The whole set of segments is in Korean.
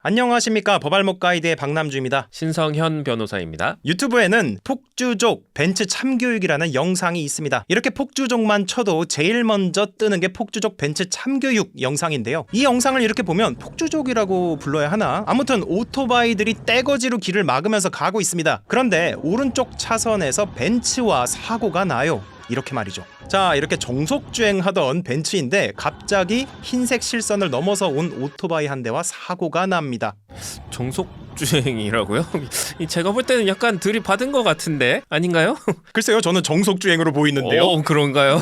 안녕하십니까. 법알목 가이드의 박남주입니다. 신성현 변호사입니다. 유튜브에는 폭주족 벤츠 참교육이라는 영상이 있습니다. 이렇게 폭주족만 쳐도 제일 먼저 뜨는 게 폭주족 벤츠 참교육 영상인데요. 이 영상을 이렇게 보면 폭주족이라고 불러야 하나? 아무튼 오토바이들이 떼거지로 길을 막으면서 가고 있습니다. 그런데 오른쪽 차선에서 벤츠와 사고가 나요. 이렇게 말이죠. 자, 이렇게 정속주행하던 벤츠인데 갑자기 흰색 실선을 넘어서 온 오토바이 한 대와 사고가 납니다. 정속주행이라고요? 제가 볼 때는 약간 들이받은 것 같은데 아닌가요? 글쎄요, 저는 정속주행으로 보이는데요. 그런가요?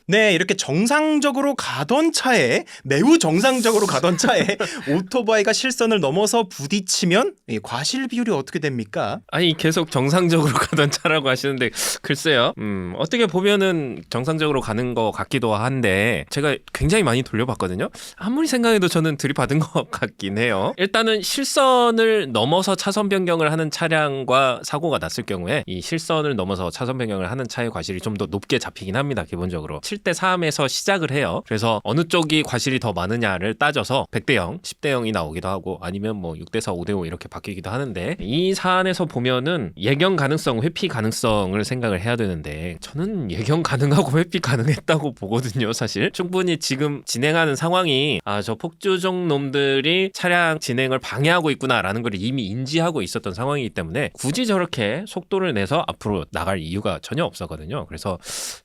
네, 이렇게 정상적으로 가던 차에, 매우 정상적으로 가던 차에 오토바이가 실선을 넘어서 부딪히면 과실 비율이 어떻게 됩니까? 아니 계속 정상적으로 가던 차라고 하시는데 글쎄요. 어떻게 보면은 정상적으로 가는 것 같기도 한데 제가 굉장히 많이 돌려봤거든요. 아무리 생각해도 저는 들이받은 것 같긴 해요. 일단은 실선을 넘어서 차선 변경을 하는 차량과 사고가 났을 경우에 이 실선을 넘어서 차선 변경을 하는 차의 과실이 좀 더 높게 잡히긴 합니다. 기본적으로 7대3에서 시작을 해요. 그래서 어느 쪽이 과실이 더 많으냐를 따져서 100대0, 10대0이 나오기도 하고 아니면 뭐 6대4, 5대5 이렇게 바뀌기도 하는데 이 사안에서 보면은 예견 가능성, 회피 가능성을 생각을 해야 되는데 저는 예견 가능하고 회피 가능했다고 보거든요. 사실 충분히 지금 진행하는 상황이 저 폭주족 놈들이 차량 진행을 방해하고 있구나라는 걸 이미 인지하고 있었던 상황이기 때문에 굳이 저렇게 속도를 내서 앞으로 나갈 이유가 전혀 없었거든요. 그래서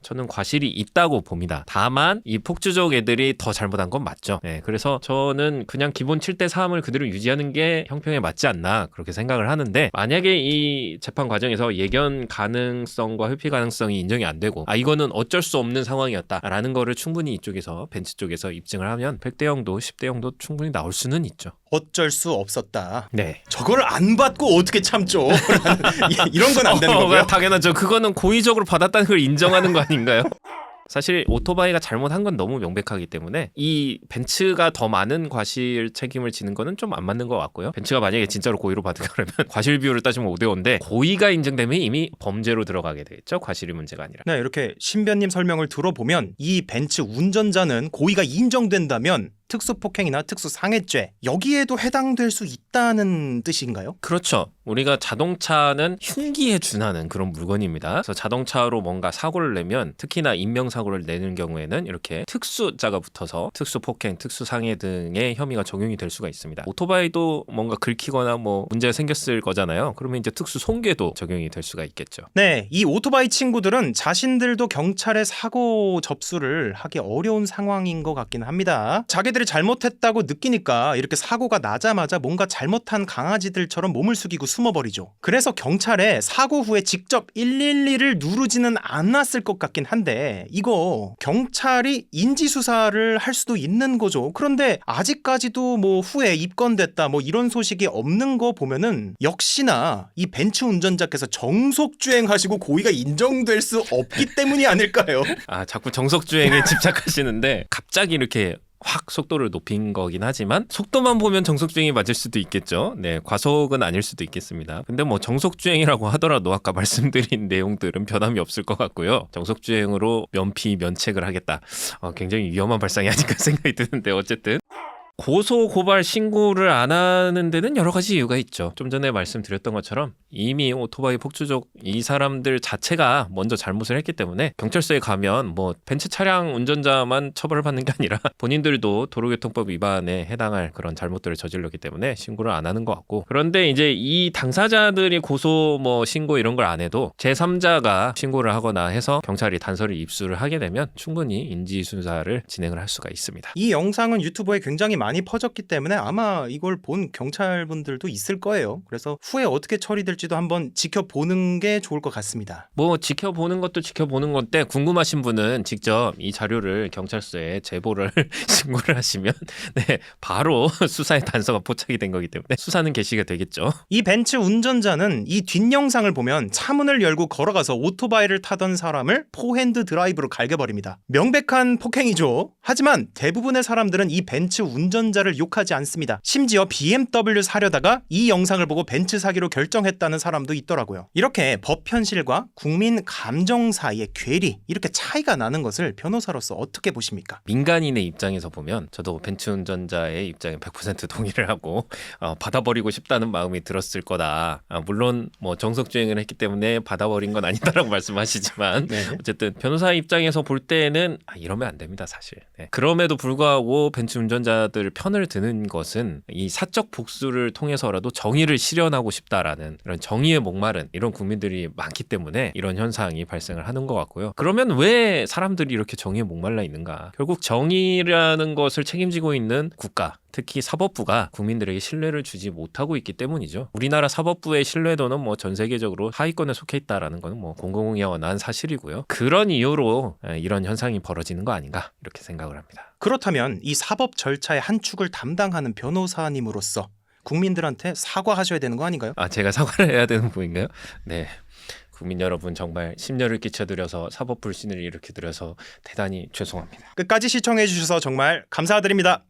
저는 과실이 있다고 봅니다. 다만 이 폭주족 애들이 더 잘못한 건 맞죠. 네, 그래서 저는 그냥 기본 7대3을 그대로 유지하는 게 형평에 맞지 않나 그렇게 생각을 하는데 만약에 이 재판 과정에서 예견 가능성과 회피 가능성이 인정이 안 되고 이거는 어쩔 수 없는 상황이었다라는 거를 충분히 이쪽에서 벤츠 쪽에서 입증을 하면 100대0도 10대0도 충분히 나올 수는 있죠. 어쩔 수 없었다. 네. 저걸 안 받고 어떻게 참죠? 이런 건 안 되는 거고요. 당연하죠. 그거는 고의적으로 받았다는 걸 인정하는 거 아닌가요? 사실 오토바이가 잘못한 건 너무 명백하기 때문에 이 벤츠가 더 많은 과실 책임을 지는 거는 좀 안 맞는 것 같고요. 벤츠가 만약에 진짜로 고의로 받은 거라면 과실 비율을 따지면 5대5인데 고의가 인정되면 이미 범죄로 들어가게 되겠죠. 과실이 문제가 아니라. 네, 이렇게 신변님 설명을 들어보면 이 벤츠 운전자는 고의가 인정된다면 특수폭행이나 특수상해죄 여기에도 해당될 수 있다는 뜻인가요? 그렇죠. 우리가 자동차는 흉기에 준하는 그런 물건입니다. 그래서 자동차로 뭔가 사고를 내면 특히나 인명사고를 내는 경우에는 이렇게 특수자가 붙어서 특수폭행, 특수상해 등의 혐의가 적용이 될 수가 있습니다. 오토바이도 뭔가 긁히거나 뭐 문제가 생겼을 거잖아요. 그러면 이제 특수손괴도 적용이 될 수가 있겠죠. 네, 이 오토바이 친구들은 자신들도 경찰에 사고 접수를 하기 어려운 상황인 것 같긴 합니다. 자기들이 잘못했다고 느끼니까 이렇게 사고가 나자마자 뭔가 잘못한 강아지들처럼 몸을 숙이고 숨어버리죠. 그래서 경찰에 사고 후에 직접 112를 누르지는 않았을 것 같긴 한데 이거 경찰이 인지수사를 할 수도 있는 거죠. 그런데 아직까지도 뭐 후에 입건됐다 뭐 이런 소식이 없는 거 보면은 역시나 이 벤츠 운전자께서 정속주행하시고 고의가 인정될 수 없기 때문이 아닐까요? 자꾸 정속주행에 집착하시는데 갑자기 이렇게 확 속도를 높인 거긴 하지만 속도만 보면 정속주행이 맞을 수도 있겠죠. 네, 과속은 아닐 수도 있겠습니다. 근데 뭐 정속주행이라고 하더라도 아까 말씀드린 내용들은 변함이 없을 것 같고요. 정속주행으로 면피 면책을 하겠다. 굉장히 위험한 발상이 아닐까 생각이 드는데 어쨌든 고소 고발 신고를 안 하는 데는 여러 가지 이유가 있죠. 좀 전에 말씀드렸던 것처럼 이미 오토바이 폭주족 이 사람들 자체가 먼저 잘못을 했기 때문에 경찰서에 가면 뭐 벤츠 차량 운전자만 처벌을 받는 게 아니라 본인들도 도로교통법 위반에 해당할 그런 잘못들을 저질렀기 때문에 신고를 안 하는 것 같고, 그런데 이제 이 당사자들이 고소 뭐 신고 이런 걸 안 해도 제3자가 신고를 하거나 해서 경찰이 단서를 입수를 하게 되면 충분히 인지수사를 진행을 할 수가 있습니다. 이 영상은 유튜브에 굉장히 많이 퍼졌기 때문에 아마 이걸 본 경찰분들도 있을 거예요. 그래서 후에 어떻게 처리될지도 한번 지켜보는 게 좋을 것 같습니다. 뭐 지켜보는 것도 지켜보는 건데 궁금하신 분은 직접 이 자료를 경찰서에 제보를 신고를 하시면 바로 수사의 단서가 포착이 된 거기 때문에 수사는 개시가 되겠죠. 이 벤츠 운전자는 이 뒷영상을 보면 차문을 열고 걸어가서 오토바이를 타던 사람을 포핸드 드라이브로 갈겨버립니다. 명백한 폭행이죠. 하지만 대부분의 사람들은 이 벤츠 운전 운전자를 욕하지 않습니다. 심지어 BMW 사려다가 이 영상을 보고 벤츠 사기로 결정했다는 사람도 있더라고요. 이렇게 법 현실과 국민 감정 사이의 괴리, 이렇게 차이가 나는 것을 변호사로서 어떻게 보십니까? 민간인의 입장에서 보면 저도 벤츠 운전자의 입장에 100% 동의를 하고 받아버리고 싶다는 마음이 들었을 거다. 물론 뭐 정석주행을 했기 때문에 받아버린 건 아니다라고 말씀하시지만 네. 어쨌든 변호사 입장에서 볼 때는 이러면 안 됩니다, 사실. 네. 그럼에도 불구하고 벤츠 운전자들 편을 드는 것은 이 사적 복수를 통해서라도 정의를 실현하고 싶다라는 이런 정의에 목마른 이런 국민들이 많기 때문에 이런 현상이 발생을 하는 것 같고요. 그러면 왜 사람들이 이렇게 정의에 목말라 있는가? 결국 정의라는 것을 책임지고 있는 국가, 특히 사법부가 국민들에게 신뢰를 주지 못하고 있기 때문이죠. 우리나라 사법부의 신뢰도는 뭐 전 세계적으로 하위권에 속해 있다라는 것은 뭐 공공연한 사실이고요. 그런 이유로 이런 현상이 벌어지는 거 아닌가 이렇게 생각을 합니다. 그렇다면 이 사법 절차의 한 축을 담당하는 변호사님으로서 국민들한테 사과하셔야 되는 거 아닌가요? 제가 사과를 해야 되는 부분인가요? 네. 국민 여러분 정말 심려를 끼쳐드려서 사법 불신을 일으켜드려서 대단히 죄송합니다. 끝까지 시청해 주셔서 정말 감사드립니다.